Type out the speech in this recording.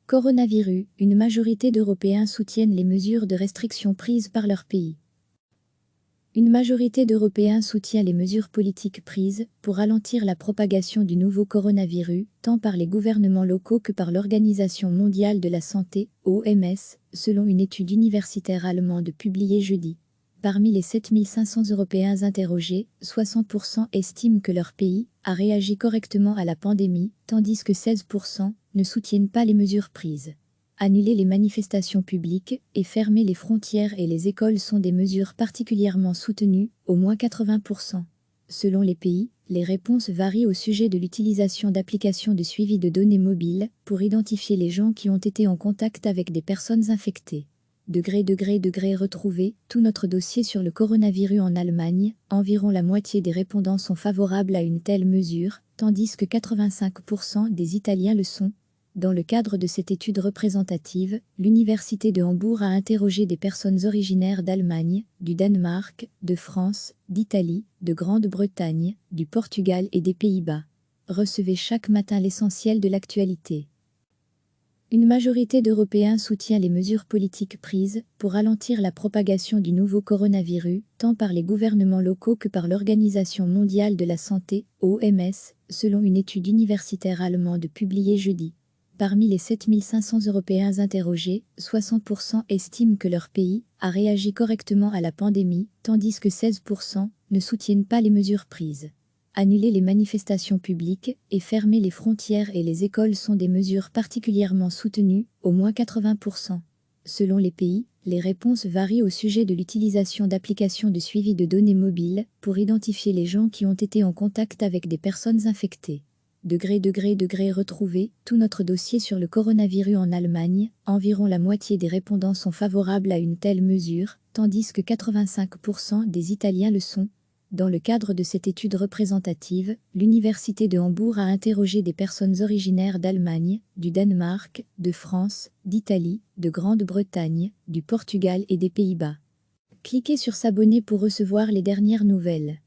Coronavirus, une majorité d'Européens soutiennent les mesures de restriction prises par leur pays. Une majorité d'Européens soutient les mesures politiques prises pour ralentir la propagation du nouveau coronavirus, tant par les gouvernements locaux que par l'Organisation mondiale de la santé, OMS, selon une étude universitaire allemande publiée jeudi. Parmi les 7500 Européens interrogés, 60% estiment que leur pays a réagi correctement à la pandémie, tandis que 16% ne soutiennent pas les mesures prises. Annuler les manifestations publiques et fermer les frontières et les écoles sont des mesures particulièrement soutenues, au moins 80%. Selon les pays, les réponses varient au sujet de l'utilisation d'applications de suivi de données mobiles pour identifier les gens qui ont été en contact avec des personnes infectées. Degré retrouvé, tout notre dossier sur le coronavirus en Allemagne, environ la moitié des répondants sont favorables à une telle mesure, tandis que 85% des Italiens le sont. Dans le cadre de cette étude représentative, l'Université de Hambourg a interrogé des personnes originaires d'Allemagne, du Danemark, de France, d'Italie, de Grande-Bretagne, du Portugal et des Pays-Bas. Recevez chaque matin l'essentiel de l'actualité. Une majorité d'Européens soutient les mesures politiques prises pour ralentir la propagation du nouveau coronavirus, tant par les gouvernements locaux que par l'Organisation mondiale de la santé, OMS, selon une étude universitaire allemande publiée jeudi. Parmi les 7500 Européens interrogés, 60% estiment que leur pays a réagi correctement à la pandémie, tandis que 16% ne soutiennent pas les mesures prises. Annuler les manifestations publiques et fermer les frontières et les écoles sont des mesures particulièrement soutenues, au moins 80%. Selon les pays, les réponses varient au sujet de l'utilisation d'applications de suivi de données mobiles pour identifier les gens qui ont été en contact avec des personnes infectées. Degré retrouvé, tout notre dossier sur le coronavirus en Allemagne, environ la moitié des répondants sont favorables à une telle mesure, tandis que 85% des Italiens le sont. Dans le cadre de cette étude représentative, l'Université de Hambourg a interrogé des personnes originaires d'Allemagne, du Danemark, de France, d'Italie, de Grande-Bretagne, du Portugal et des Pays-Bas. Cliquez sur s'abonner pour recevoir les dernières nouvelles.